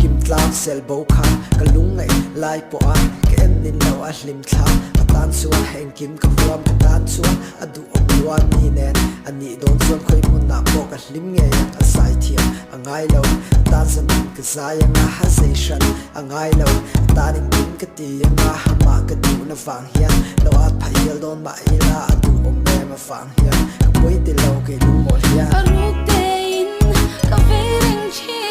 kim tlang sel bo khan kalung ngai lai po a ke em nin lo a hlim thla atan chuan heng kim ka huam ka tan chuan adu omwan ni nen ani don chuan khoi mun na po ka hlim nge a sai thiam angai lo tan san ka zai nga ha session angai lo taning tin ka ti nga ha ma ka du na wang hian lo at phaiel don ma ila adu om me ma wang hian ka poi ti lo ke lu mo hian Aruk tein ka feeling chi